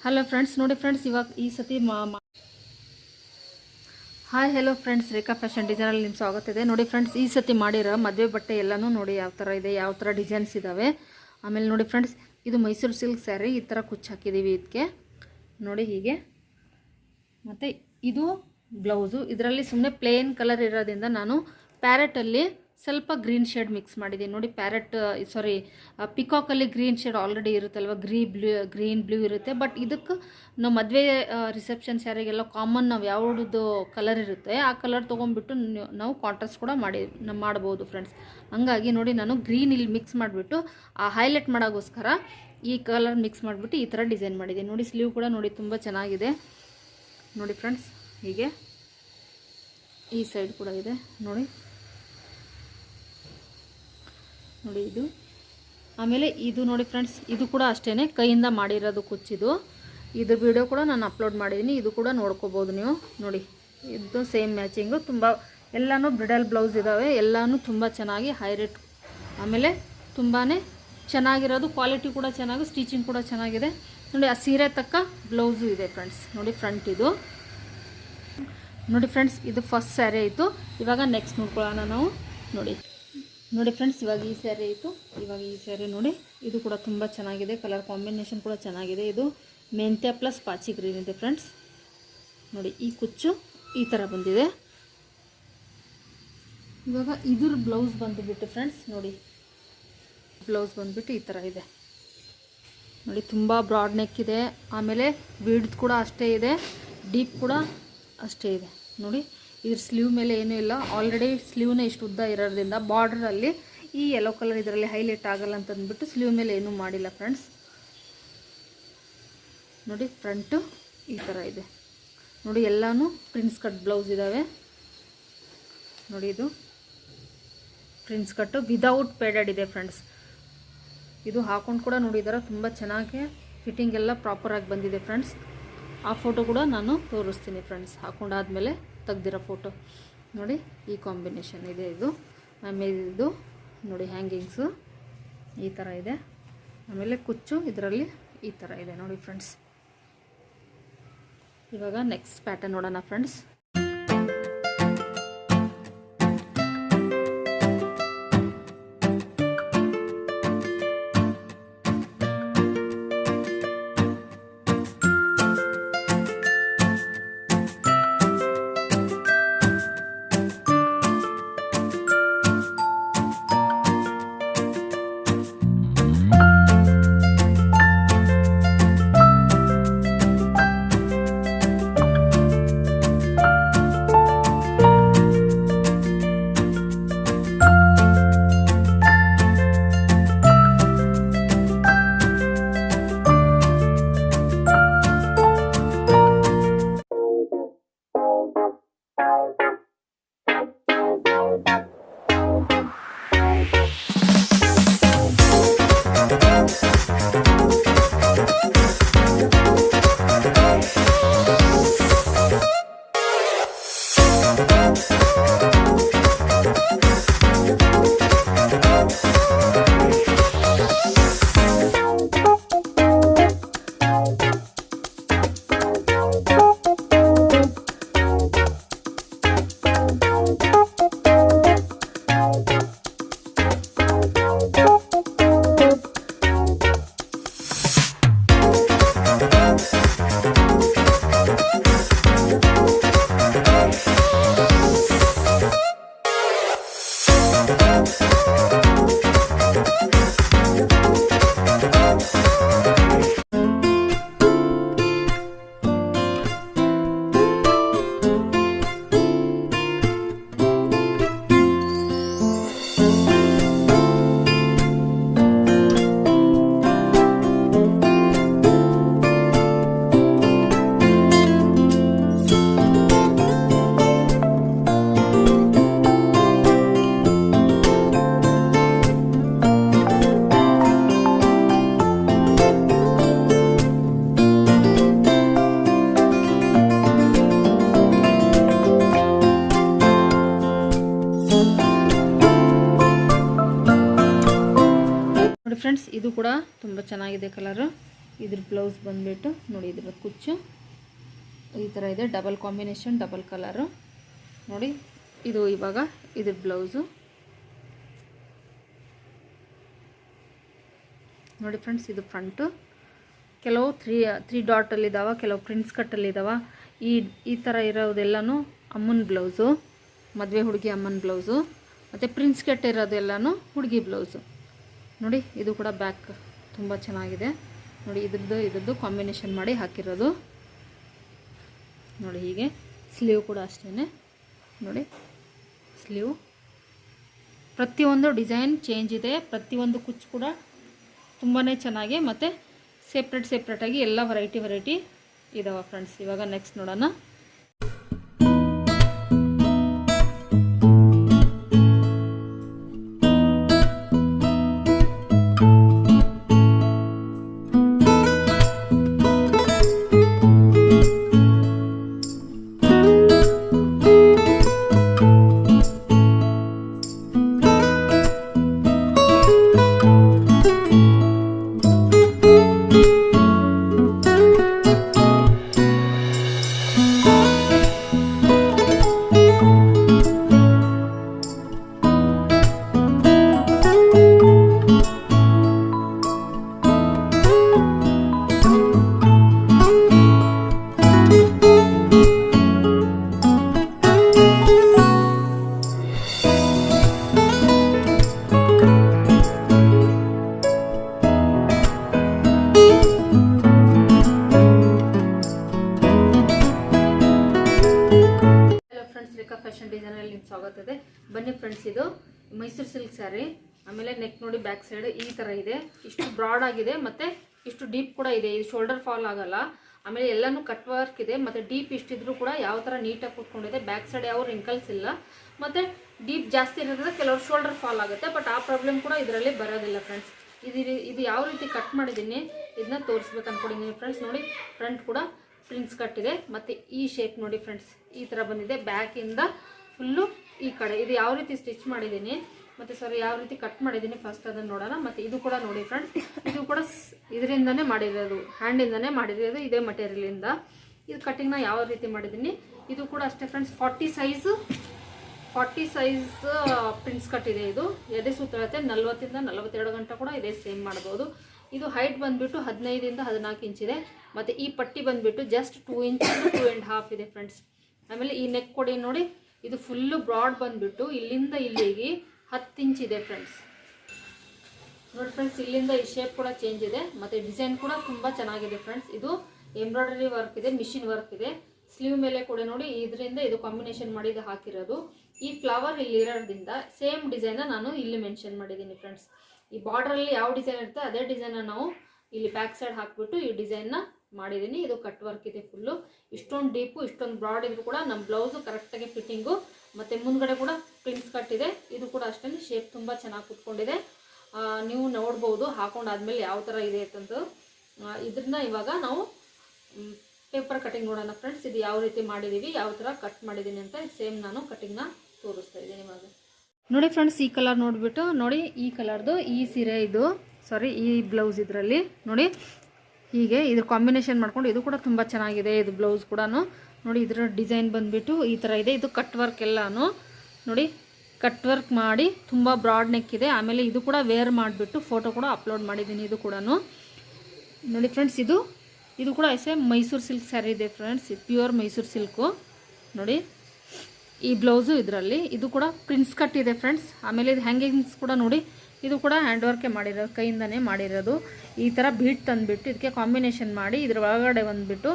Hello friends, ನೋಡಿ friends, ಇವಾಗ ಈ ಸತಿ ಹಾಯ್ ಹೆಲೋ ಫ್ರೆಂಡ್ಸ್, ರೇಖಾ ಫ್ಯಾಷನ್ ಡಿಸೈನಲ್ಲಿ ನಿಮ್ಮ ಸ್ವಾಗತ ಇದೆ. ನೋಡಿ ಫ್ರೆಂಡ್ಸ್, ಈ ಸತಿ ಮಾಡಿರೋ ಮದುವೆ ಬಟ್ಟೆ ಎಲ್ಲನೂ ನೋಡಿ ಯಾವ ಥರ ಇದೆ, ಯಾವ ಥರ ಡಿಸೈನ್ಸ್ ಇದ್ದಾವೆ. ಆಮೇಲೆ ನೋಡಿ ಫ್ರೆಂಡ್ಸ್, ಇದು ಮೈಸೂರು ಸಿಲ್ಕ್ ಸ್ಯಾರಿ, ಈ ಥರ ಕುಚ್ಚು ಹಾಕಿದ್ದೀವಿ ಇದಕ್ಕೆ ನೋಡಿ ಹೀಗೆ. ಮತ್ತು ಇದು ಬ್ಲೌಸು, ಇದರಲ್ಲಿ ಸುಮ್ಮನೆ ಪ್ಲೇನ್ ಕಲರ್ ಇರೋದ್ರಿಂದ ನಾನು ಪ್ಯಾರೆಟಲ್ಲಿ ಸ್ವಲ್ಪ ಗ್ರೀನ್ ಶೇಡ್ ಮಿಕ್ಸ್ ಮಾಡಿದ್ದೀನಿ ನೋಡಿ. ಪಿಕಾಕಲ್ಲಿ ಗ್ರೀನ್ ಶೇಡ್ ಆಲ್ರೆಡಿ ಇರುತ್ತಲ್ವ, ಗ್ರೀನ್ ಬ್ಲೂ ಇರುತ್ತೆ. ಬಟ್ ಇದಕ್ಕೆ ನಾವು ಮದುವೆ ರಿಸೆಪ್ಷನ್ ಸ್ಯಾರಿಗೆಲ್ಲ ಕಾಮನ್ ನಾವು ಯಾವ್ದು ಕಲರ್ ಇರುತ್ತೆ ಆ ಕಲರ್ ತೊಗೊಂಡ್ಬಿಟ್ಟು ನಾವು ಕಾಂಟ್ರಾಸ್ಟ್ ಕೂಡ ಮಾಡ್ಬೋದು ಫ್ರೆಂಡ್ಸ್. ಹಂಗಾಗಿ ನೋಡಿ ನಾನು ಗ್ರೀನ್ ಇಲ್ಲಿ ಮಿಕ್ಸ್ ಮಾಡಿಬಿಟ್ಟು ಆ ಹೈಲೈಟ್ ಮಾಡೋಕ್ಕೋಸ್ಕರ ಈ ಕಲರ್ ಮಿಕ್ಸ್ ಮಾಡಿಬಿಟ್ಟು ಈ ಥರ ಡಿಸೈನ್ ಮಾಡಿದ್ದೀನಿ ನೋಡಿ. ಸ್ಲೀವ್ ಕೂಡ ನೋಡಿ ತುಂಬ ಚೆನ್ನಾಗಿದೆ ನೋಡಿ ಫ್ರೆಂಡ್ಸ್. ಹೀಗೆ ಈ ಸೈಡ್ ಕೂಡ ಇದೆ ನೋಡಿ ಇದು. ಆಮೇಲೆ ಇದು ನೋಡಿ ಫ್ರೆಂಡ್ಸ್, ಇದು ಕೂಡ ಅಷ್ಟೇ ಕೈಯಿಂದ ಮಾಡಿರೋದು ಕುಚ್ಚಿದು. ಇದ್ರ ವಿಡಿಯೋ ಕೂಡ ನಾನು ಅಪ್ಲೋಡ್ ಮಾಡಿದ್ದೀನಿ, ಇದು ಕೂಡ ನೋಡ್ಕೋಬೋದು ನೀವು ನೋಡಿ. ಇದು ಸೇಮ್ ಮ್ಯಾಚಿಂಗು, ತುಂಬ ಎಲ್ಲನೂ ಬ್ರಿಡಲ್ ಬ್ಲೌಸ್ ಇದ್ದಾವೆ, ಎಲ್ಲನೂ ತುಂಬ ಚೆನ್ನಾಗಿ ಹೈ ರೇಟ್. ಆಮೇಲೆ ತುಂಬಾ ಚೆನ್ನಾಗಿರೋದು, ಕ್ವಾಲಿಟಿ ಕೂಡ ಚೆನ್ನಾಗಿ, ಸ್ಟಿಚಿಂಗ್ ಕೂಡ ಚೆನ್ನಾಗಿದೆ ನೋಡಿ. ಆ ಸೀರೆ ತಕ್ಕ ಬ್ಲೌಸು ಇದೆ ಫ್ರೆಂಡ್ಸ್ ನೋಡಿ. ಫ್ರಂಟ್ ಇದು ನೋಡಿ ಫ್ರೆಂಡ್ಸ್, ಇದು ಫಸ್ಟ್ ಸ್ಯಾರಿ ಆಯಿತು. ಇವಾಗ ನೆಕ್ಸ್ಟ್ ನೋಡ್ಕೊಳ್ಳೋಣ ನಾವು ನೋಡಿ ಫ್ರೆಂಡ್ಸ್. ಇವಾಗ ಈ ಸ್ಯಾರಿ ಆಯಿತು. ಇವಾಗ ಈ ಸ್ಯಾರಿ ನೋಡಿ, ಇದು ಕೂಡ ತುಂಬ ಚೆನ್ನಾಗಿದೆ, ಕಲರ್ ಕಾಂಬಿನೇಷನ್ ಕೂಡ ಚೆನ್ನಾಗಿದೆ. ಇದು ಮೆಂತ್ಯ ಪ್ಲಸ್ ಪಾಚಿ ಗ್ರೀನ್ ಇದೆ ಫ್ರೆಂಡ್ಸ್ ನೋಡಿ. ಈ ಕುಚ್ಚು ಈ ಥರ ಬಂದಿದೆ. ಇವಾಗ ಇದ್ರ ಬ್ಲೌಸ್ ಬಂದುಬಿಟ್ಟು ಫ್ರೆಂಡ್ಸ್ ನೋಡಿ, ಬ್ಲೌಸ್ ಬಂದುಬಿಟ್ಟು ಈ ಥರ ಇದೆ ನೋಡಿ. ತುಂಬ ಬ್ರಾಡ್ ನೆಕ್ ಇದೆ, ಆಮೇಲೆ ವಿಡ್ತ್ ಕೂಡ ಅಷ್ಟೇ ಇದೆ, ಡೀಪ್ ಕೂಡ ಅಷ್ಟೇ ಇದೆ ನೋಡಿ. ಇದ್ರ ಸ್ಲೀವ್ ಮೇಲೆ ಏನೂ ಇಲ್ಲ, ಆಲ್ರೆಡಿ ಸ್ಲೀವ್ನ ಇಷ್ಟು ಉದ್ದ ಇರೋದ್ರಿಂದ ಬಾರ್ಡ್ರಲ್ಲಿ ಈ ಯೆಲ್ಲೋ ಕಲರ್ ಇದರಲ್ಲಿ ಹೈಲೈಟ್ ಆಗಲ್ಲ ಅಂತಂದ್ಬಿಟ್ಟು ಸ್ಲೀವ್ ಮೇಲೆ ಏನೂ ಮಾಡಿಲ್ಲ ಫ್ರೆಂಡ್ಸ್ ನೋಡಿ. ಫ್ರಂಟು ಈ ಥರ ಇದೆ ನೋಡಿ. ಎಲ್ಲನೂ ಪ್ರಿನ್ಸ್ ಕಟ್ ಬ್ಲೌಸ್ ಇದ್ದಾವೆ ನೋಡಿ. ಇದು ಪ್ರಿನ್ಸ್ ಕಟ್ಟು ವಿದೌಟ್ ಪೇಡೆಡ್ ಇದೆ ಫ್ರೆಂಡ್ಸ್. ಇದು ಹಾಕೊಂಡು ಕೂಡ ನೋಡಿದಾರೆ, ತುಂಬ ಚೆನ್ನಾಗಿ ಫಿಟ್ಟಿಂಗ್ ಎಲ್ಲ ಪ್ರಾಪರಾಗಿ ಬಂದಿದೆ ಫ್ರೆಂಡ್ಸ್. ಆ ಫೋಟೋ ಕೂಡ ನಾನು ತೋರಿಸ್ತೀನಿ ಫ್ರೆಂಡ್ಸ್, ಹಾಕೊಂಡಾದ್ಮೇಲೆ ತೆಗ್ದಿರೋ ಫೋಟೋ ನೋಡಿ. ಈ ಕಾಂಬಿನೇಷನ್ ಇದೆ ಇದು. ಆಮೇಲೆ ಇದು ನೋಡಿ ಹ್ಯಾಂಗಿಂಗ್ಸು ಈ ಥರ ಇದೆ. ಆಮೇಲೆ ಕುಚ್ಚು ಇದರಲ್ಲಿ ಈ ಥರ ಇದೆ ನೋಡಿ ಫ್ರೆಂಡ್ಸ್. ಇವಾಗ ನೆಕ್ಸ್ಟ್ ಪ್ಯಾಟರ್ನ್ ನೋಡೋಣ ಫ್ರೆಂಡ್ಸ್. ಫ್ರೆಂಡ್ಸ್ ಇದು ಕೂಡ ತುಂಬ ಚೆನ್ನಾಗಿದೆ ಕಲರ್ ಇದ್ರ ಬ್ಲೌಸ್ ಬಂದುಬಿಟ್ಟು ನೋಡಿ, ಇದ್ರ ಕುಚ್ಚು ಈ ಥರ ಇದೆ, ಡಬಲ್ ಕಾಂಬಿನೇಷನ್, ಡಬಲ್ ಕಲರು ನೋಡಿ. ಇದು ಇವಾಗ ಇದ್ರ ಬ್ಲೌಸು ನೋಡಿ ಫ್ರೆಂಡ್ಸ್. ಇದು ಫ್ರಂಟು, ಕೆಲವು ತ್ರೀ ಡಾಟಲ್ಲಿದ್ದಾವೆ, ಕೆಲವು ಪ್ರಿನ್ಸ್ ಕಟ್ಟಲ್ಲಿದ್ದಾವೆ. ಈ ಥರ ಇರೋದೆಲ್ಲನೂ ಅಮ್ಮನ ಬ್ಲೌಸು, ಮದುವೆ ಹುಡುಗಿ ಅಮ್ಮನ ಬ್ಲೌಸು. ಮತ್ತು ಪ್ರಿನ್ಸ್ ಕಟ್ ಇರೋದೆಲ್ಲನೂ ಹುಡುಗಿ ಬ್ಲೌಸು ನೋಡಿ. ಇದು ಕೂಡ ಬ್ಯಾಕ್ ತುಂಬ ಚೆನ್ನಾಗಿದೆ ನೋಡಿ. ಇದ್ರದ್ದು ಕಾಂಬಿನೇಷನ್ ಮಾಡಿ ಹಾಕಿರೋದು ನೋಡಿ. ಹೀಗೆ ಸ್ಲೀವ್ ಕೂಡ ಅಷ್ಟೇ ನೋಡಿ. ಸ್ಲೀವ್ ಪ್ರತಿಯೊಂದು ಡಿಸೈನ್ ಚೇಂಜ್ ಇದೆ, ಪ್ರತಿಯೊಂದು ಕುಚ್ಚು ಕೂಡ ತುಂಬಾ ಚೆನ್ನಾಗಿ, ಮತ್ತು ಸೆಪ್ರೇಟಾಗಿ ಎಲ್ಲ ವೆರೈಟಿ ಇದಾವೆ ಫ್ರೆಂಡ್ಸ್. ಇವಾಗ ನೆಕ್ಸ್ಟ್ ನೋಡೋಣ. ಫ್ಯಾಷನ್ ಡಿಸೈನಲ್ಲಿ ಸ್ವಾಗತ ಇದೆ. ಬನ್ನಿ ಫ್ರೆಂಡ್ಸ್, ಇದು ಮೈಸೂರು ಸಿಲ್ಕ್ ಸ್ಯಾರಿ. ಆಮೇಲೆ ನೆಕ್ ನೋಡಿ, ಬ್ಯಾಕ್ ಸೈಡ್ ಈ ಥರ ಇದೆ, ಇಷ್ಟು ಬ್ರಾಡ್ ಆಗಿದೆ, ಮತ್ತು ಇಷ್ಟು ಡೀಪ್ ಕೂಡ ಇದೆ. ಇದು ಶೋಲ್ಡರ್ ಫಾಲ್ ಆಗಲ್ಲ. ಆಮೇಲೆ ಎಲ್ಲನೂ ಕಟ್ ವರ್ಕ್ ಇದೆ, ಮತ್ತು ಡೀಪ್ ಇಷ್ಟಿದ್ರೂ ಕೂಡ ಯಾವ ಥರ ನೀಟಾಗಿ ಕೂತ್ಕೊಂಡಿದೆ. ಬ್ಯಾಕ್ ಸೈಡ್ ಯಾವ ರಿಂಕಲ್ಸ್ ಇಲ್ಲ, ಮತ್ತು ಡೀಪ್ ಜಾಸ್ತಿ ಇರೋದ್ರಿಂದ ಕೆಲವರು ಶೋಲ್ಡರ್ ಫಾಲ್ ಆಗುತ್ತೆ, ಬಟ್ ಆ ಪ್ರಾಬ್ಲಮ್ ಕೂಡ ಇದರಲ್ಲಿ ಬರೋದಿಲ್ಲ ಫ್ರೆಂಡ್ಸ್. ಇದು ಯಾವ ರೀತಿ ಕಟ್ ಮಾಡಿದ್ದೀನಿ ಇದನ್ನ ತೋರಿಸ್ಬೇಕು ಅಂದ್ಕೊಂಡಿದ್ದೀನಿ ಫ್ರೆಂಡ್ಸ್. ನೋಡಿ, ಫ್ರಂಟ್ ಕೂಡ ಪ್ರಿನ್ಸ್ ಕಟ್ ಇದೆ, ಮತ್ತು ಈ ಶೇಪ್ ನೋಡಿ ಫ್ರೆಂಡ್ಸ್, ಈ ಥರ ಬಂದಿದೆ. ಬ್ಯಾಕಿಂದ ಫುಲ್ಲು ಈ ಕಡೆ ಇದು ಯಾವ ರೀತಿ ಸ್ಟಿಚ್ ಮಾಡಿದ್ದೀನಿ, ಮತ್ತು ಯಾವ ರೀತಿ ಕಟ್ ಮಾಡಿದ್ದೀನಿ ಫಸ್ಟ್ ಅದನ್ನು ನೋಡೋಣ. ಮತ್ತು ಇದು ಕೂಡ ನೋಡಿ ಫ್ರೆಂಡ್ಸ್, ಇದು ಕೂಡ ಇದರಿಂದನೇ ಮಾಡಿರೋದು, ಹ್ಯಾಂಡಿಂದನೇ ಮಾಡಿರೋದು, ಇದೇ ಮಟೀರಿಯಲಿಂದ. ಇದು ಕಟ್ಟಿಂಗ್ನ ಯಾವ ರೀತಿ ಮಾಡಿದ್ದೀನಿ, ಇದು ಕೂಡ ಅಷ್ಟೇ ಫ್ರೆಂಡ್ಸ್. 40 ಸೈಜ್ ಪ್ರಿನ್ಸ್ ಕಟ್ ಇದೆ. ಇದು ಎದೆ ಸುತ್ತಳತೆ 40 ಇಂದ 42 ಗಂಟೆ ಕೂಡ ಇದೇ ಸೇಮ್ ಮಾಡ್ಬೋದು. ಇದು ಹೈಟ್ ಬಂದುಬಿಟ್ಟು 15 ಇಂದ 14 ಇಂಚ್ ಇದೆ, ಮತ್ತು ಈ ಪಟ್ಟಿ ಬಂದುಬಿಟ್ಟು ಜಸ್ಟ್ 2 ಇಂಚ್ 2.5 ಇದೆ ಫ್ರೆಂಡ್ಸ್. ಆಮೇಲೆ ಈ ನೆಕ್ ಕೊಡಿ ನೋಡಿ, ಇದು ಫುಲ್ಲು ಬ್ರಾಡ್ ಬಂದುಬಿಟ್ಟು ಇಲ್ಲಿಂದ ಇಲ್ಲಿಗೆ 10 ಇಂಚ್ ಇದೆ ಫ್ರೆಂಡ್ಸ್. ನೋಡಿ ಫ್ರೆಂಡ್ಸ್, ಇಲ್ಲಿಂದ ಈ ಶೇಪ್ ಕೂಡ ಚೇಂಜ್ ಇದೆ, ಮತ್ತು ಡಿಸೈನ್ ಕೂಡ ತುಂಬ ಚೆನ್ನಾಗಿದೆ ಫ್ರೆಂಡ್ಸ್. ಇದು ಎಂಬ್ರಾಯ್ಡರಿ ವರ್ಕ್ ಇದೆ, ಮಿಷಿನ್ ವರ್ಕ್ ಇದೆ. ಸ್ಲೀವ್ ಮೇಲೆ ಕೂಡ ನೋಡಿ, ಇದರಿಂದ ಇದು ಕಾಂಬಿನೇಷನ್ ಮಾಡಿ ಹಾಕಿರೋದು. ಈ ಫ್ಲವರ್ ಇಲ್ಲಿ ಇರೋದ್ರಿಂದ ಸೇಮ್ ಡಿಸೈನ್ನ ನಾನು ಇಲ್ಲಿ ಮೆನ್ಷನ್ ಮಾಡಿದ್ದೀನಿ ಫ್ರೆಂಡ್ಸ್. ಈ ಬಾರ್ಡ್ರಲ್ಲಿ ಯಾವ ಡಿಸೈನ್ ಇರುತ್ತೆ ಅದೇ ಡಿಸೈನ್ನ ನಾವು ಇಲ್ಲಿ ಬ್ಯಾಕ್ ಸೈಡ್ ಹಾಕಿಬಿಟ್ಟು ಈ ಡಿಸೈನ್ನ ಮಾಡಿದ್ದೀನಿ. ಇದು ಕಟ್ ವರ್ಕ್ ಇದೆ ಫುಲ್ಲು. ಇಷ್ಟೊಂದು ಡೀಪು, ಇಷ್ಟೊಂದು ಬ್ರಾಡ್ ಇದ್ರೂ ಕೂಡ ನಮ್ಮ ಬ್ಲೌಸು ಕರೆಕ್ಟಾಗಿ ಫಿಟ್ಟಿಂಗು, ಮತ್ತು ಮುಂದ್ಗಡೆ ಕೂಡ ಪ್ರಿನ್ಸ್ ಕಟ್ ಇದೆ. ಇದು ಕೂಡ ಅಷ್ಟೇ ಶೇಪ್ ತುಂಬ ಚೆನ್ನಾಗಿ ಕುತ್ಕೊಂಡಿದೆ. ನೀವು ನೋಡ್ಬೋದು ಹಾಕೊಂಡಾದ್ಮೇಲೆ ಯಾವ ಥರ ಇದೆ ಅಂತಂದು. ಇದನ್ನ ಇವಾಗ ನಾವು ಪೇಪರ್ ಕಟಿಂಗ್ ನೋಡೋಣ ಫ್ರೆಂಡ್ಸ್. ಇದು ಯಾವ ರೀತಿ ಮಾಡಿದ್ದೀವಿ, ಯಾವ ಥರ ಕಟ್ ಮಾಡಿದ್ದೀನಿ ಅಂತ ಸೇಮ್ ನಾನು ಕಟಿಂಗ್ನ ತೋರಿಸ್ತಾ ಇದ್ದೀನಿ ಇವಾಗ. ನೋಡಿ ಫ್ರೆಂಡ್ಸ್, ಈ ಕಲರ್ ನೋಡಿಬಿಟ್ಟು ನೋಡಿ, ಈ ಕಲರ್ದು ಈ ಸೀರೆ ಇದು ಈ ಬ್ಲೌಸ್ ಇದರಲ್ಲಿ ನೋಡಿ, ಹೀಗೆ ಇದ್ರ ಕಾಂಬಿನೇಷನ್ ಮಾಡ್ಕೊಂಡು ಇದು ಕೂಡ ತುಂಬ ಚೆನ್ನಾಗಿದೆ. ಇದು ಬ್ಲೌಸ್ ಕೂಡ ನೋಡಿ, ಇದರ ಡಿಸೈನ್ ಬಂದುಬಿಟ್ಟು ಈ ಥರ ಇದೆ. ಇದು ಕಟ್ ವರ್ಕ್ ಎಲ್ಲನೂ ನೋಡಿ, ಕಟ್ ವರ್ಕ್ ಮಾಡಿ ತುಂಬ ಬ್ರಾಡ್ ನೆಕ್ ಇದೆ. ಆಮೇಲೆ ಇದು ಕೂಡ ವೇರ್ ಮಾಡಿಬಿಟ್ಟು ಫೋಟೋ ಕೂಡ ಅಪ್ಲೋಡ್ ಮಾಡಿದ್ದೀನಿ. ಇದು ಕೂಡ ನೋಡಿ ಫ್ರೆಂಡ್ಸ್, ಇದು ಕೂಡ ಮೈಸೂರು ಸಿಲ್ಕ್ ಸ್ಯಾರಿ ಇದೆ ಫ್ರೆಂಡ್ಸ್, ಪ್ಯೂರ್ ಮೈಸೂರು ಸಿಲ್ಕು ನೋಡಿ. ಈ ಬ್ಲೌಸು ಇದರಲ್ಲಿ, ಇದು ಕೂಡ ಪ್ರಿನ್ಸ್ ಕಟ್ ಇದೆ ಫ್ರೆಂಡ್ಸ್. ಆಮೇಲೆ ಇದು ಹ್ಯಾಂಗಿಂಗ್ಸ್ ಕೂಡ ನೋಡಿ, ಇದು ಕೂಡ ಹ್ಯಾಂಡ್ ವರ್ಕೆ ಮಾಡಿರೋದು, ಕೈಯಿಂದನೇ ಮಾಡಿರೋದು. ಈ ಥರ ಬೀಟ್ ತಂದುಬಿಟ್ಟು ಇದಕ್ಕೆ ಕಾಂಬಿನೇಷನ್ ಮಾಡಿ ಇದ್ರ ಒಳಗಡೆ ಬಂದುಬಿಟ್ಟು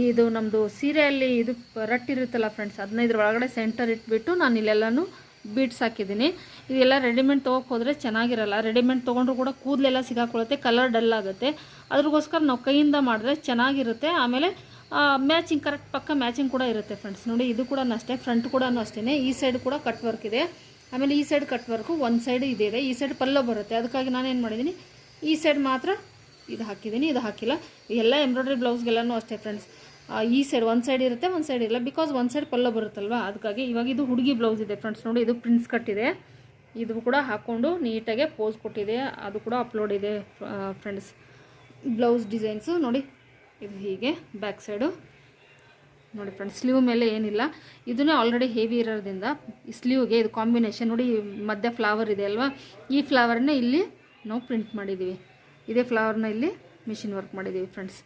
ಇದು ನಮ್ಮದು ಸೀರೆಯಲ್ಲಿ ಇದು ರಟ್ಟಿರುತ್ತಲ್ಲ ಫ್ರೆಂಡ್ಸ್, ಅದನ್ನ ಇದ್ರ ಒಳಗಡೆ ಸೆಂಟರ್ ಇಟ್ಬಿಟ್ಟು ನಾನು ಇಲ್ಲೆಲ್ಲನೂ ಬೀಟ್ಸ್ ಹಾಕಿದ್ದೀನಿ. ಇದೆಲ್ಲ ರೆಡಿಮೇಡ್ ತೊಗೋಕೆ ಹೋದರೆ ಚೆನ್ನಾಗಿರಲ್ಲ. ರೆಡಿಮೇಡ್ ತೊಗೊಂಡ್ರು ಕೂಡ ಕೂದಲೆಲ್ಲ ಸಿಗಾಕೊಳ್ಳುತ್ತೆ, ಕಲರ್ ಡಲ್ ಆಗುತ್ತೆ. ಅದ್ರಗೋಸ್ಕರ ನಾವು ಕೈಯಿಂದ ಮಾಡಿದ್ರೆ ಚೆನ್ನಾಗಿರುತ್ತೆ. ಆಮೇಲೆ ಮ್ಯಾಚಿಂಗ್ ಕರೆಕ್ಟ್ ಪಕ್ಕ ಮ್ಯಾಚಿಂಗ್ ಕೂಡ ಇರುತ್ತೆ ಫ್ರೆಂಡ್ಸ್. ನೋಡಿ, ಇದು ಕೂಡ ಅಷ್ಟೇ, ಫ್ರಂಟ್ ಕೂಡ ಅಷ್ಟೇ. ಈ ಸೈಡ್ ಕೂಡ ಕಟ್ ವರ್ಕ್ ಇದೆ, ಆಮೇಲೆ ಈ ಸೈಡ್ ಕಟ್ ವರ್ಕು ಒಂದು ಸೈಡ್ ಇದೆ, ಈ ಸೈಡ್ ಪಲ್ಲೋ ಬರುತ್ತೆ. ಅದಕ್ಕಾಗಿ ನಾನೇನು ಮಾಡಿದ್ದೀನಿ, ಈ ಸೈಡ್ ಮಾತ್ರ ಇದು ಹಾಕಿದ್ದೀನಿ, ಇದು ಹಾಕಿಲ್ಲ. ಎಲ್ಲ ಎಂಬ್ರಾಯ್ಡ್ರಿ ಬ್ಲೌಸ್ಗೆಲ್ಲನೂ ಅಷ್ಟೇ ಫ್ರೆಂಡ್ಸ್. ಈ ಸೈಡ್ ಒಂದು ಸೈಡ್ ಇರುತ್ತೆ, ಒಂದು ಸೈಡ್ ಇಲ್ಲ, ಬಿಕಾಸ್ ಒಂದು ಸೈಡ್ ಪಲ್ಲೋ ಬರುತ್ತಲ್ವ, ಅದಕ್ಕಾಗಿ. ಇವಾಗ ಇದು ಹುಡುಗಿ ಬ್ಲೌಸ್ ಇದೆ ಫ್ರೆಂಡ್ಸ್. ನೋಡಿ, ಇದು ಪ್ರಿನ್ಸ್ ಕಟ್ಟಿದೆ. ಇದು ಕೂಡ ಹಾಕ್ಕೊಂಡು ನೀಟಾಗೆ ಪೋಸ್ ಕೊಟ್ಟಿದೆ, ಅದು ಕೂಡ ಅಪ್ಲೋಡ್ ಇದೆ ಫ್ರೆಂಡ್ಸ್. ಬ್ಲೌಸ್ ಡಿಸೈನ್ಸು ನೋಡಿ, ಇದು ಹೀಗೆ ಬ್ಯಾಕ್ ಸೈಡು ನೋಡಿ ಫ್ರೆಂಡ್ಸ್. ಸ್ಲೀವ್ ಮೇಲೆ ಏನಿಲ್ಲ, ಇದನ್ನೇ ಆಲ್ರೆಡಿ ಹೆವಿ ಇರೋದ್ರಿಂದ ಈ ಸ್ಲೀವ್ಗೆ ಇದು ಕಾಂಬಿನೇಷನ್ ನೋಡಿ. ಮಧ್ಯ ಫ್ಲವರ್ ಇದೆ ಅಲ್ವಾ, ಈ ಫ್ಲವರ್ನೇ ಇಲ್ಲಿ ನಾವು ಪ್ರಿಂಟ್ ಮಾಡಿದ್ದೀವಿ. ಇದೇ ಫ್ಲವರ್ನ ಇಲ್ಲಿ ಮಿಷಿನ್ ವರ್ಕ್ ಮಾಡಿದ್ದೀವಿ ಫ್ರೆಂಡ್ಸ್.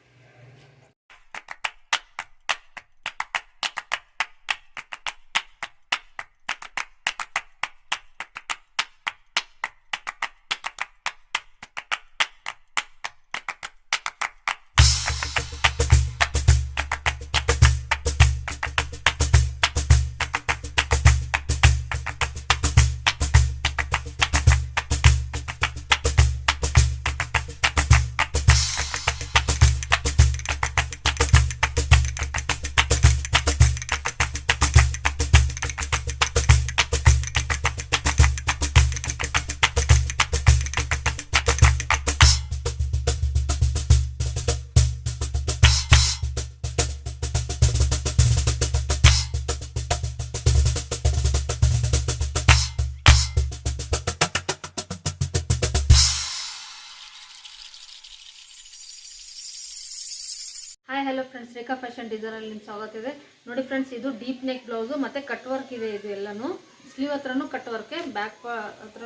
ಹಾಯ್ ಹಲೋ ಫ್ರೆಂಡ್ಸ್, ರೇಖಾ ಫ್ಯಾಷನ್ ಡಿಸೈನಲ್ಲಿ ನಿಮ್ಮ ಸ್ವಾಗತ ಇದೆ. ನೋಡಿ ಫ್ರೆಂಡ್ಸ್, ಇದು ಡೀಪ್ ನೆಕ್ ಬ್ಲೌಸು ಮತ್ತು ಕಟ್ ವರ್ಕ್ ಇದೆ. ಇದು ಎಲ್ಲನೂ ಸ್ಲೀವ್ ಹತ್ರನೂ ಕಟ್ ವರ್ಕೆ, ಬ್ಯಾಕ್ ಹತ್ರ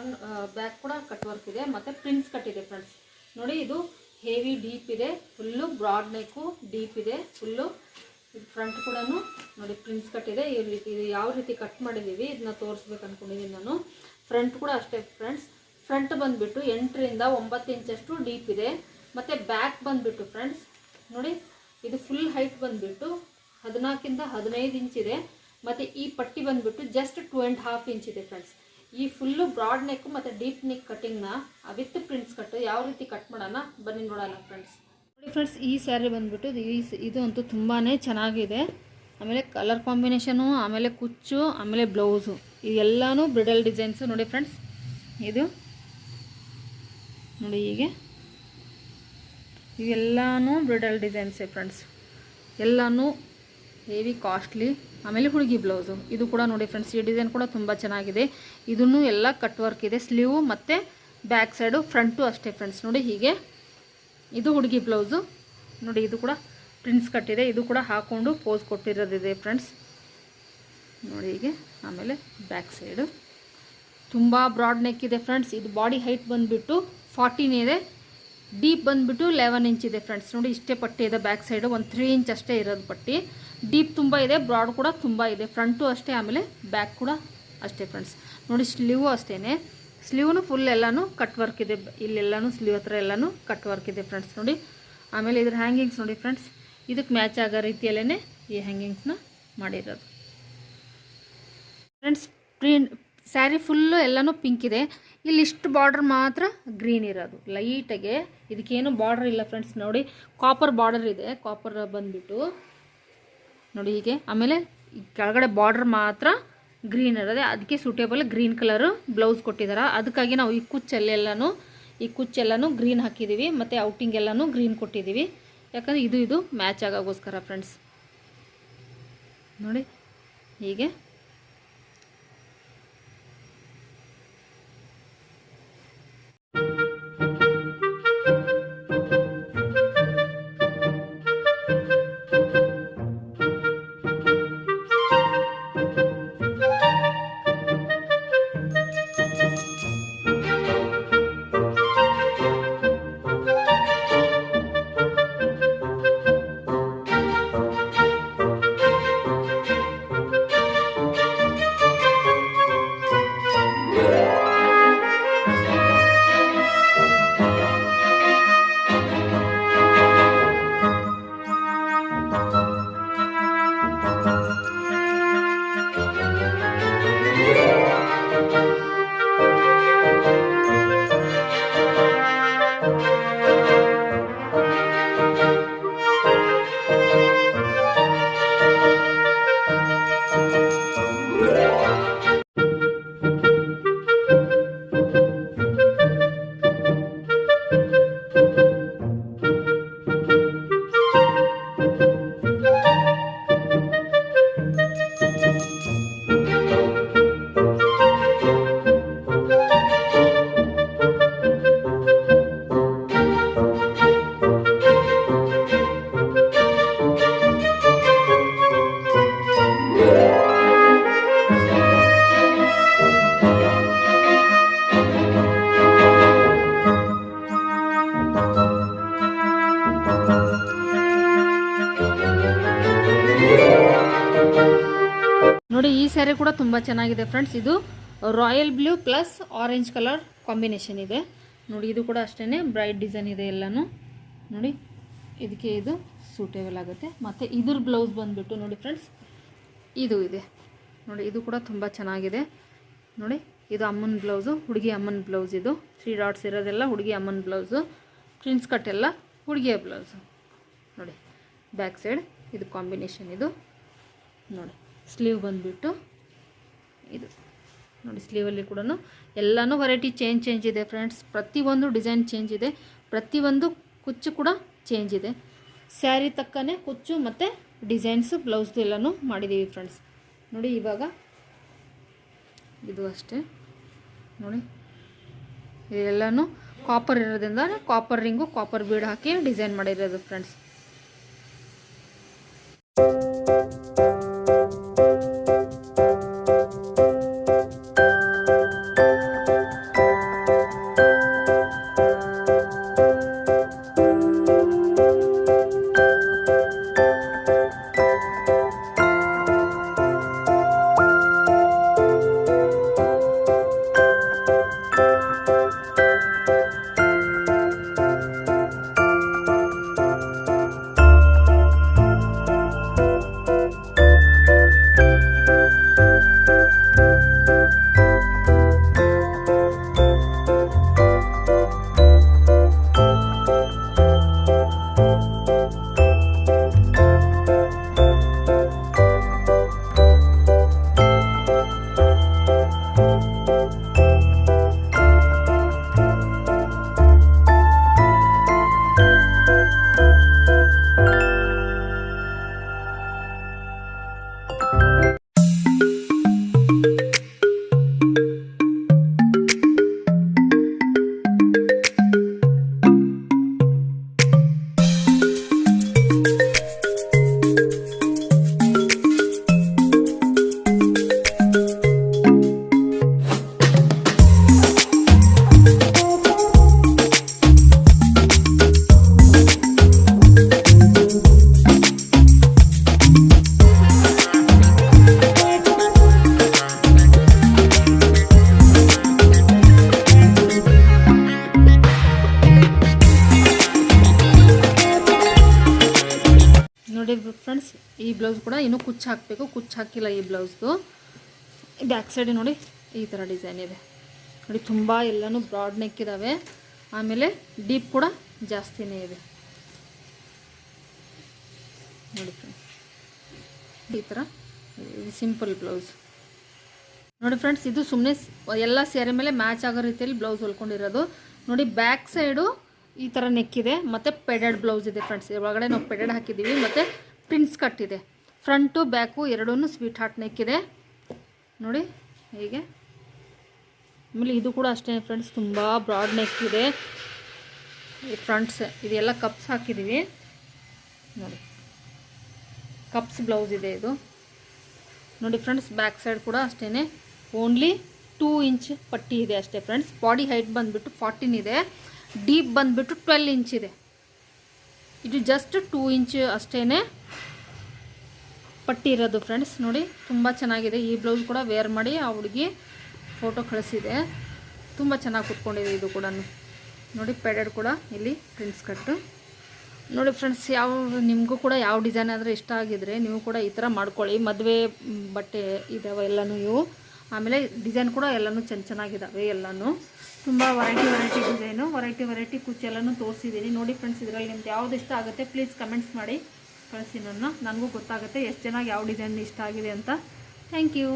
ಬ್ಯಾಕ್ ಕೂಡ ಕಟ್ ವರ್ಕ್ ಇದೆ ಮತ್ತು ಪ್ರಿಂಟ್ಸ್ ಕಟ್ ಇದೆ ಫ್ರೆಂಡ್ಸ್. ನೋಡಿ, ಇದು ಹೆವಿ ಡೀಪ್ ಇದೆ, ಫುಲ್ಲು ಬ್ರಾಡ್ ನೆಕ್ಕು ಡೀಪ್ ಇದೆ ಫುಲ್ಲು. ಇದು ಫ್ರಂಟ್ ಕೂಡ ನೋಡಿ ಪ್ರಿಂಟ್ಸ್ ಕಟ್ ಇದೆ. ಈ ರೀತಿ ಇದು ಯಾವ ರೀತಿ ಕಟ್ ಮಾಡಿದ್ದೀವಿ ಇದನ್ನ ತೋರಿಸ್ಬೇಕು ಅಂದ್ಕೊಂಡಿದ್ದೀನಿ ನಾನು. ಫ್ರಂಟ್ ಕೂಡ ಅಷ್ಟೇ ಫ್ರೆಂಡ್ಸ್. ಫ್ರಂಟ್ ಬಂದುಬಿಟ್ಟು 8ರಿಂದ 9 ಇಂಚಷ್ಟು ಡೀಪ್ ಇದೆ. ಮತ್ತು ಬ್ಯಾಕ್ ಬಂದುಬಿಟ್ಟು ಫ್ರೆಂಡ್ಸ್ ನೋಡಿ, ಇದು ಫುಲ್ ಹೈಟ್ ಬಂದುಬಿಟ್ಟು 14ರಿಂದ 15 ಇಂಚ್ ಇದೆ. ಮತ್ತು ಈ ಪಟ್ಟಿ ಬಂದುಬಿಟ್ಟು ಜಸ್ಟ್ 2.5 ಇಂಚ್ ಇದೆ ಫ್ರೆಂಡ್ಸ್. ಈ ಫುಲ್ಲು ಬ್ರಾಡ್ ನೆಕ್ ಮತ್ತು ಡೀಪ್ ನೆಕ್ ಕಟ್ಟಿಂಗ್ನ ವಿತ್ ಪ್ರಿಂಟ್ಸ್ ಕಟ್ಟು ಯಾವ ರೀತಿ ಕಟ್ ಮಾಡೋಣ ಬನ್ನಿ ನೋಡೋಣ ಫ್ರೆಂಡ್ಸ್. ನೋಡಿ ಫ್ರೆಂಡ್ಸ್, ಈ ಸ್ಯಾರಿ ಬಂದುಬಿಟ್ಟು ಇದು ಅಂತೂ ತುಂಬಾ ಚೆನ್ನಾಗಿದೆ. ಆಮೇಲೆ ಕಲರ್ ಕಾಂಬಿನೇಷನು, ಆಮೇಲೆ ಕುಚ್ಚು, ಆಮೇಲೆ ಬ್ಲೌಸು ಇದೆಲ್ಲನೂ ಬ್ರಿಡಲ್ ಡಿಸೈನ್ಸು. ನೋಡಿ ಫ್ರೆಂಡ್ಸ್, ಇದು ನೋಡಿ ಹೀಗೆ ಇವೆಲ್ಲನೂ ಬ್ರಿಡಲ್ ಡಿಸೈನ್ಸೇ ಫ್ರೆಂಡ್ಸ್. ಎಲ್ಲನೂ ಹೆವಿ ಕಾಸ್ಟ್ಲಿ. ಆಮೇಲೆ ಹುಡುಗಿ ಬ್ಲೌಸು ಇದು ಕೂಡ ನೋಡಿ ಫ್ರೆಂಡ್ಸ್, ಈ ಡಿಸೈನ್ ಕೂಡ ತುಂಬ ಚೆನ್ನಾಗಿದೆ. ಇದನ್ನು ಎಲ್ಲ ಕಟ್ ವರ್ಕ್ ಇದೆ, ಸ್ಲೀವು ಮತ್ತು ಬ್ಯಾಕ್ ಸೈಡು, ಫ್ರಂಟು ಅಷ್ಟೇ ಫ್ರೆಂಡ್ಸ್. ನೋಡಿ ಹೀಗೆ ಇದು ಹುಡುಗಿ ಬ್ಲೌಸು ನೋಡಿ, ಇದು ಕೂಡ ಪ್ರಿಂಟ್ಸ್ ಕಟ್ಟಿದೆ. ಇದು ಕೂಡ ಹಾಕ್ಕೊಂಡು ಪೋಸ್ ಕೊಟ್ಟಿರೋದಿದೆ ಫ್ರೆಂಡ್ಸ್ ನೋಡಿ ಹೀಗೆ. ಆಮೇಲೆ ಬ್ಯಾಕ್ ಸೈಡು ತುಂಬ ಬ್ರಾಡ್ ನೆಕ್ ಇದೆ ಫ್ರೆಂಡ್ಸ್. ಇದು ಬಾಡಿ ಹೈಟ್ ಬಂದುಬಿಟ್ಟು 14 ಇದೆ, ಡೀಪ್ ಬಂದುಬಿಟ್ಟು 11 ಇಂಚ್ ಇದೆ ಫ್ರೆಂಡ್ಸ್. ನೋಡಿ ಇಷ್ಟೇ ಪಟ್ಟಿ ಇದೆ. ಬ್ಯಾಕ್ ಸೈಡು ಒಂದು 3 ಇಂಚ್ ಅಷ್ಟೇ ಇರೋದು ಪಟ್ಟಿ. ಡೀಪ್ ತುಂಬ ಇದೆ, ಬ್ರಾಡ್ ಕೂಡ ತುಂಬ ಇದೆ. ಫ್ರಂಟು ಅಷ್ಟೇ, ಆಮೇಲೆ ಬ್ಯಾಕ್ ಕೂಡ ಅಷ್ಟೇ ಫ್ರೆಂಡ್ಸ್. ನೋಡಿ ಸ್ಲೀವು ಅಷ್ಟೇ, ಸ್ಲೀವ್ನು ಫುಲ್ ಎಲ್ಲನೂ ಕಟ್ ವರ್ಕ್ ಇದೆ. ಇಲ್ಲೆಲ್ಲನೂ ಸ್ಲೀವ್ ಹತ್ರ ಎಲ್ಲನೂ ಕಟ್ ವರ್ಕ್ ಇದೆ ಫ್ರೆಂಡ್ಸ್ ನೋಡಿ. ಆಮೇಲೆ ಇದ್ರ ಹ್ಯಾಂಗಿಂಗ್ಸ್ ನೋಡಿ ಫ್ರೆಂಡ್ಸ್, ಇದಕ್ಕೆ ಮ್ಯಾಚ್ ಆಗೋ ರೀತಿಯಲ್ಲೇ ಈ ಹ್ಯಾಂಗಿಂಗ್ಸ್ನ ಮಾಡಿರೋದು ಫ್ರೆಂಡ್ಸ್. ಸ್ಯಾರಿ ಫುಲ್ಲು ಎಲ್ಲನೂ ಪಿಂಕ್ ಇದೆ. ಇಲ್ಲಿ ಇಷ್ಟು ಬಾರ್ಡ್ರ್ ಮಾತ್ರ ಗ್ರೀನ್ ಇರೋದು ಲೈಟಾಗೆ. ಇದಕ್ಕೇನು ಬಾರ್ಡ್ರ್ ಇಲ್ಲ ಫ್ರೆಂಡ್ಸ್. ನೋಡಿ ಕಾಪರ್ ಬಾರ್ಡರ್ ಇದೆ, ಕಾಪರ್ ಬಂದುಬಿಟ್ಟು ನೋಡಿ ಹೀಗೆ. ಆಮೇಲೆ ಕೆಳಗಡೆ ಬಾರ್ಡ್ರ್ ಮಾತ್ರ ಗ್ರೀನ್ ಇರೋದೆ, ಅದಕ್ಕೆ ಸೂಟೇಬಲ್ ಗ್ರೀನ್ ಕಲರು ಬ್ಲೌಸ್ ಕೊಟ್ಟಿದ್ದಾರೆ. ಅದಕ್ಕಾಗಿ ನಾವು ಈ ಕುಚ್ಚೆಲ್ಲನೂ ಗ್ರೀನ್ ಹಾಕಿದ್ದೀವಿ ಮತ್ತು ಔಟಿಂಗ್ ಎಲ್ಲನೂ ಗ್ರೀನ್ ಕೊಟ್ಟಿದ್ದೀವಿ. ಯಾಕಂದರೆ ಇದು ಮ್ಯಾಚ್ ಆಗೋಗೋಸ್ಕರ ಫ್ರೆಂಡ್ಸ್ ನೋಡಿ ಹೀಗೆ. ಸ್ಯಾರಿ ಕೂಡ ತುಂಬ ಚೆನ್ನಾಗಿದೆ ಫ್ರೆಂಡ್ಸ್. ಇದು royal blue plus orange colour combination ಇದೆ ನೋಡಿ. ಇದು ಕೂಡ ಅಷ್ಟೇ ಬ್ರೈಟ್ ಡಿಸೈನ್ ಇದೆ ಎಲ್ಲನೂ ನೋಡಿ. ಇದಕ್ಕೆ ಇದು ಸೂಟೇಬಲ್ ಆಗುತ್ತೆ. ಮತ್ತು ಇದ್ರ ಬ್ಲೌಸ್ ಬಂದುಬಿಟ್ಟು ನೋಡಿ ಫ್ರೆಂಡ್ಸ್, ಇದು ಇದೆ ನೋಡಿ. ಇದು ಕೂಡ ತುಂಬ ಚೆನ್ನಾಗಿದೆ ನೋಡಿ. ಇದು ಅಮ್ಮನ ಬ್ಲೌಸು, ಹುಡುಗಿ ಅಮ್ಮನ ಬ್ಲೌಸ್. ಇದು 3 ಡಾಟ್ಸ್ ಇರೋದೆಲ್ಲ ಹುಡುಗಿ ಅಮ್ಮನ ಬ್ಲೌಸು. ಪ್ರಿನ್ಸ್ ಕಟ್ ಎಲ್ಲ ಹುಡುಗಿಯ ಬ್ಲೌಸು ನೋಡಿ. ಬ್ಯಾಕ್ ಸೈಡ್ ಇದು ಕಾಂಬಿನೇಷನ್ ಇದು ನೋಡಿ. ಸ್ಲೀವ್ ಬಂದುಬಿಟ್ಟು ಇದು ನೋಡಿ. ಸ್ಲೀವಲ್ಲಿ ಕೂಡ ಎಲ್ಲನೂ ವೆರೈಟಿ ಚೇಂಜ್ ಇದೆ ಫ್ರೆಂಡ್ಸ್. ಪ್ರತಿಯೊಂದು ಡಿಸೈನ್ ಚೇಂಜ್ ಇದೆ, ಪ್ರತಿಯೊಂದು ಕುಚ್ಚು ಕೂಡ ಚೇಂಜ್ ಇದೆ. ಸ್ಯಾರಿ ತಕ್ಕನೇ ಕುಚ್ಚು ಮತ್ತು ಡಿಸೈನ್ಸು ಬ್ಲೌಸ್ದು ಎಲ್ಲನೂ ಮಾಡಿದ್ದೀವಿ ಫ್ರೆಂಡ್ಸ್ ನೋಡಿ. ಇವಾಗ ಇದು ಅಷ್ಟೇ ನೋಡಿ. ಇದೆಲ್ಲನೂ ಕಾಪರ್ ಇರೋದ್ರಿಂದ ಕಾಪರ್ ರಿಂಗು, ಕಾಪರ್ ಬೀಡ್ ಹಾಕಿ ಡಿಸೈನ್ ಮಾಡಿರೋದು ಫ್ರೆಂಡ್ಸ್. ಫ್ರೆಂಡ್ಸ್, ಈ ಬ್ಲೌಸ್ ಕೂಡ ಇನ್ನೂ ಕುಚ್ಚು ಹಾಕಬೇಕು, ಕುಚ್ಚು ಹಾಕಿಲ್ಲ ಈ ಬ್ಲೌಸ್ದು. ಬ್ಯಾಕ್ ಸೈಡ್ ನೋಡಿ ಈ ಥರ ಡಿಸೈನ್ ಇದೆ ನೋಡಿ. ತುಂಬ ಎಲ್ಲನೂ ಬ್ರಾಡ್ ನೆಕ್ ಇದ್ದಾವೆ, ಆಮೇಲೆ ಡೀಪ್ ಕೂಡ ಜಾಸ್ತಿನೇ ಇದೆ ನೋಡಿ ಫ್ರೆಂಡ್ಸ್. ಈ ಥರ ಸಿಂಪಲ್ ಬ್ಲೌಸ್ ನೋಡಿ ಫ್ರೆಂಡ್ಸ್. ಇದು ಸುಮ್ಮನೆ ಎಲ್ಲ ಸ್ಯಾರಿ ಮೇಲೆ ಮ್ಯಾಚ್ ಆಗೋ ರೀತಿಯಲ್ಲಿ ಬ್ಲೌಸ್ ಹೊಲ್ಕೊಂಡಿರೋದು ನೋಡಿ. ಬ್ಯಾಕ್ ಸೈಡು ಈ ಥರ ನೆಕ್ ಇದೆ, ಮತ್ತು ಪೆಡೆಡ್ ಬ್ಲೌಸ್ ಇದೆ ಫ್ರೆಂಡ್ಸ್. ಒಳಗಡೆ ನಾವು ಪೆಡೆಡ್ ಹಾಕಿದ್ದೀವಿ, ಮತ್ತು ಪ್ರಿನ್ಸ್ ಕಟ್ ಇದೆ. ಫ್ರಂಟು ಬ್ಯಾಕು ಎರಡೂ ಸ್ವೀಟ್ ಹಾರ್ಟ್ ನೆಕ್ ಇದೆ ನೋಡಿ ಹೀಗೆ. ಆಮೇಲೆ ಇದು ಕೂಡ ಅಷ್ಟೇ ಫ್ರೆಂಡ್ಸ್, ತುಂಬ ಬ್ರಾಡ್ ನೆಕ್ ಇದೆ. ಈ ಫ್ರಂಟ್ಸ್ ಇದೆಲ್ಲ ಕಪ್ಸ್ ಹಾಕಿದ್ದೀವಿ ನೋಡಿ. ಕಪ್ಸ್ ಬ್ಲೌಸ್ ಇದೆ ಇದು ನೋಡಿ ಫ್ರೆಂಡ್ಸ್. ಬ್ಯಾಕ್ ಸೈಡ್ ಕೂಡ ಅಷ್ಟೇ, ಓನ್ಲಿ 2 ಇಂಚ್ ಪಟ್ಟಿ ಇದೆ ಅಷ್ಟೇ ಫ್ರೆಂಡ್ಸ್. ಬಾಡಿ ಹೈಟ್ ಬಂದುಬಿಟ್ಟು 14 ಇದೆ, ಡೀಪ್ ಬಂದುಬಿಟ್ಟು 12 ಇಂಚ್ ಇದೆ. ಇದು ಜಸ್ಟ್ 2 ಇಂಚ್ ಅಷ್ಟೇ ಪಟ್ಟಿ ಇರೋದು ಫ್ರೆಂಡ್ಸ್ ನೋಡಿ. ತುಂಬ ಚೆನ್ನಾಗಿದೆ. ಈ ಬ್ಲೌಸ್ ಕೂಡ ವೇರ್ ಮಾಡಿ ಆ ಹುಡುಗಿ ಫೋಟೋ ಕಳಿಸಿದೆ, ತುಂಬ ಚೆನ್ನಾಗಿ ಕುತ್ಕೊಂಡಿದೆ. ಇದು ಕೂಡ ನೋಡಿ, ಪೆಡೆಡ್ ಕೂಡ ಇಲ್ಲಿ ಪ್ರಿನ್ಸ್ ಕಟ್ಟು ನೋಡಿ ಫ್ರೆಂಡ್ಸ್. ನಿಮಗೂ ಕೂಡ ಯಾವ ಡಿಸೈನ್ ಆದರೆ ಇಷ್ಟ ಆಗಿದ್ರೆ ನೀವು ಕೂಡ ಈ ಥರ ಮಾಡ್ಕೊಳ್ಳಿ. ಮದುವೆ ಬಟ್ಟೆ ಇದ್ದಾವೆ ಎಲ್ಲನೂ ಇವು. ಆಮೇಲೆ ಡಿಸೈನ್ ಕೂಡ ಎಲ್ಲನೂ ಚೆನ್ನಾಗಿದ್ದಾವೆ. ಎಲ್ಲನೂ ತುಂಬ ವೆರೈಟಿ ಡಿಸೈನು, ವೆರೈಟಿ ಕುಚ್ಚು ಎಲ್ಲನೂ ತೋರಿಸಿದ್ದೀನಿ ನೋಡಿ ಫ್ರೆಂಡ್ಸ್. ಇದರಲ್ಲಿ ನಿಮ್ಗೆ ಯಾವ್ದು ಇಷ್ಟ ಆಗುತ್ತೆ ಪ್ಲೀಸ್ ಕಮೆಂಟ್ಸ್ ಮಾಡಿ ಕಳಿಸಿ. ನನಗೂ ಗೊತ್ತಾಗುತ್ತೆ ಎಷ್ಟು ಚೆನ್ನಾಗಿ ಯಾವ ಡಿಸೈನ್ ಇಷ್ಟ ಆಗಿದೆ ಅಂತ. Thank you.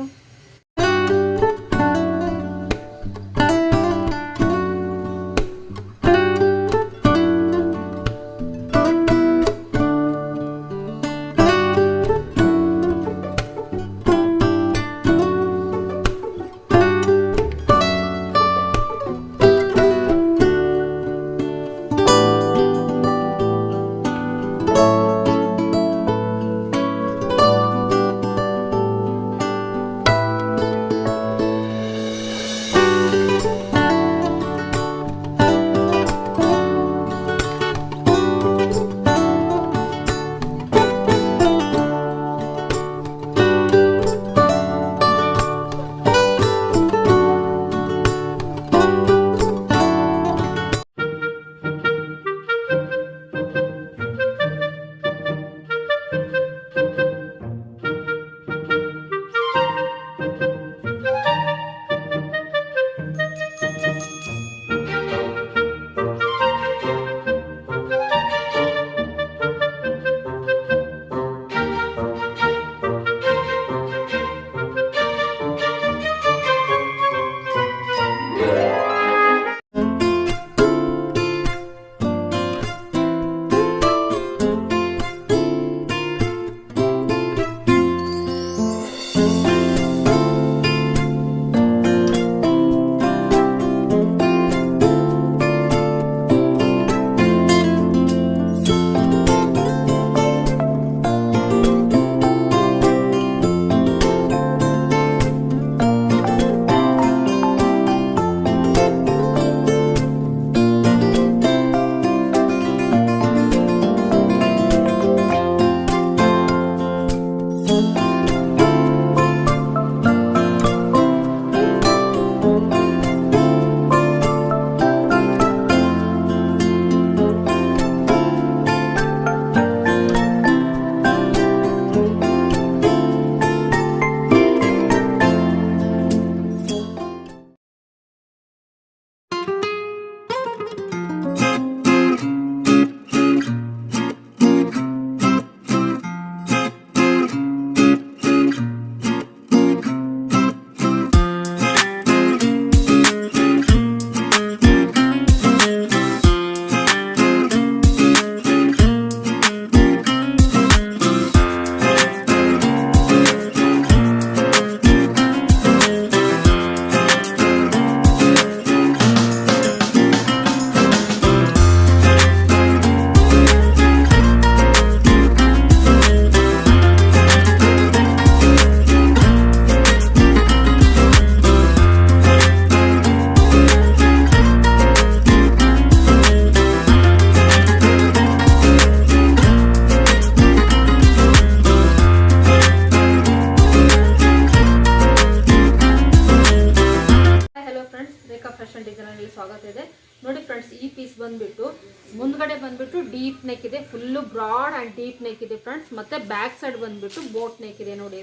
ಮುಂದ್ಗಡೆ ಬಂದ್ಬಿಟ್ಟು ಡೀಪ್ ನೆಕ್ ಇದೆ, full broad and deep neck ಇದೆ ಫ್ರೆಂಡ್ಸ್. ಮತ್ತು ಬ್ಯಾಕ್ ಸೈಡ್ ಬಂದ್ಬಿಟ್ಟು ಬೋಟ್ ನೆಕ್ ಇದೆ ನೋಡಿ.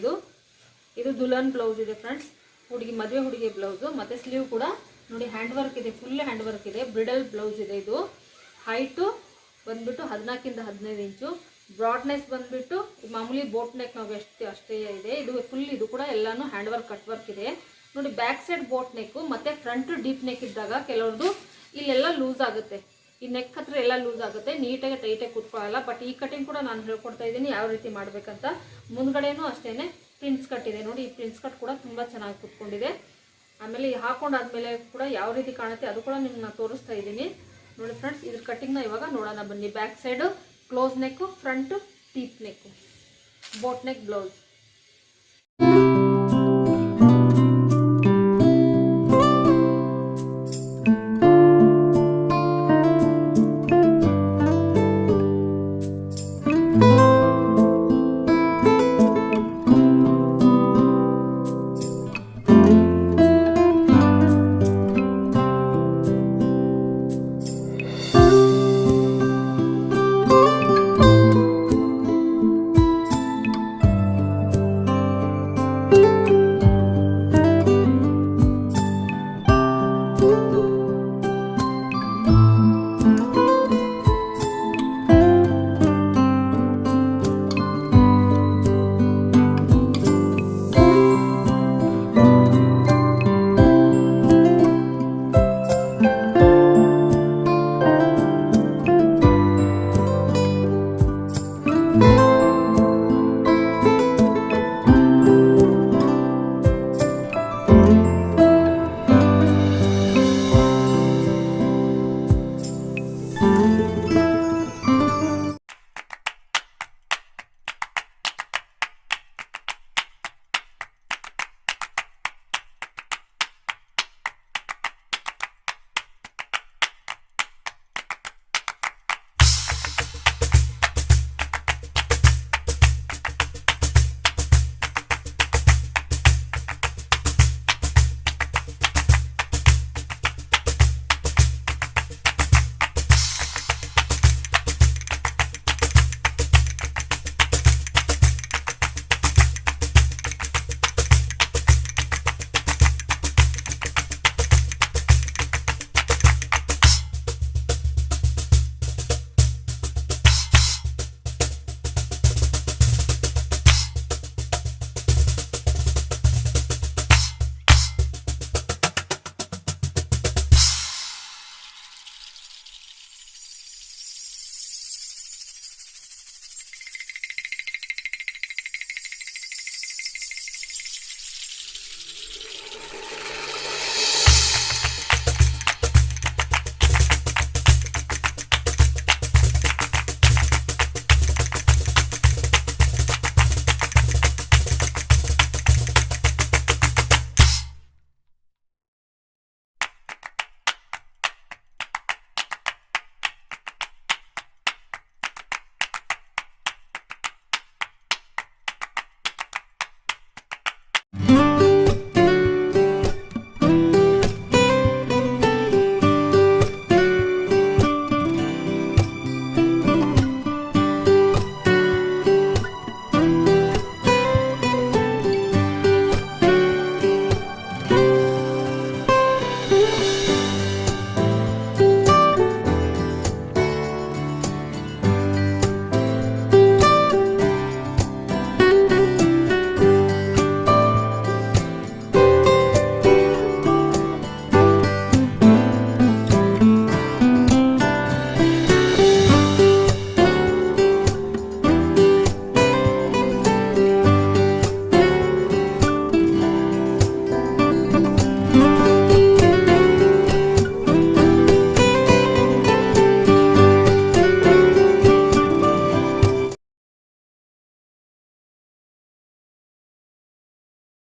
ಇದು ದುಲ್ಹನ್ ಬ್ಲೌಸ್ ಇದೆ ಫ್ರೆಂಡ್ಸ್, ಮದುವೆ ಹುಡುಗಿ ಬ್ಲೌಸು. ಮತ್ತು ಸ್ಲೀವ್ ಕೂಡ ನೋಡಿ ಹ್ಯಾಂಡ್ ವರ್ಕ್ ಇದೆ, ಫುಲ್ ಹ್ಯಾಂಡ್ ವರ್ಕ್ ಇದೆ, ಬ್ರಿಡಲ್ ಬ್ಲೌಸ್ ಇದೆ. ಇದು ಹೈಟು ಬಂದ್ಬಿಟ್ಟು 14 ಇಂದ 15 ಇಂಚು. ಬ್ರಾಡ್ನೆಸ್ ಬಂದ್ಬಿಟ್ಟು ಮಾಮೂಲಿ ಬೋಟ್ ನೆಕ್ ನಾವು ಅಷ್ಟೇ ಇದೆ. ಇದು ಕೂಡ ಎಲ್ಲಾನು ಹ್ಯಾಂಡ್ ವರ್ಕ್ ಕಟ್ ವರ್ಕ್ ಇದೆ ನೋಡಿ. ಬ್ಯಾಕ್ ಸೈಡ್ ಬೋಟ್ ನೆಕ್ಕು ಮತ್ತು ಫ್ರಂಟ್ ಡೀಪ್ ನೆಕ್ ಇದ್ದಾಗ ಕೆಲವ್ರದ್ದು ಇಲ್ಲೆಲ್ಲ ಲೂಸ್ ಆಗುತ್ತೆ, ಈ ನೆಕ್ ಹತ್ರ ಎಲ್ಲ ಲೂಸ್ ಆಗುತ್ತೆ, ನೀಟಾಗಿ ಟೈಟಾಗಿ ಕೂತ್ಕೊಳ್ಳಲ್ಲ. ಬಟ್ ಈ ಕಟಿಂಗ್ ಕೂಡ ನಾನು ಹೇಳ್ಕೊಡ್ತಾ ಇದ್ದೀನಿ ಯಾವ ರೀತಿ ಮಾಡಬೇಕಂತ. ಮುಂದ್ಗಡೆನೂ ಅಷ್ಟೇ ಪ್ರಿನ್ಸ್ ಕಟ್ ಇದೆ ನೋಡಿ. ಈ ಪ್ರಿನ್ಸ್ ಕಟ್ ಕೂಡ ತುಂಬ ಚೆನ್ನಾಗಿ ಕೂತ್ಕೊಂಡಿದೆ. ಆಮೇಲೆ ಹಾಕೊಂಡಾದ್ಮೇಲೆ ಕೂಡ ಯಾವ ರೀತಿ ಕಾಣುತ್ತೆ ಅದು ಕೂಡ ನಿಮ್ಗೆ ನಾನು ತೋರಿಸ್ತಾ ಇದ್ದೀನಿ ನೋಡಿ ಫ್ರೆಂಡ್ಸ್. ಇದ್ರ ಕಟ್ಟಿಂಗ್ನ ಇವಾಗ ನೋಡೋಣ ಬನ್ನಿ. ಬ್ಯಾಕ್ ಸೈಡು ಕ್ಲೋಸ್ ನೆಕ್ಕು, ಫ್ರಂಟು ಡೀಪ್ ನೆಕ್ಕು, ಬೋಟ್ ನೆಕ್ ಬ್ಲೌಸ್.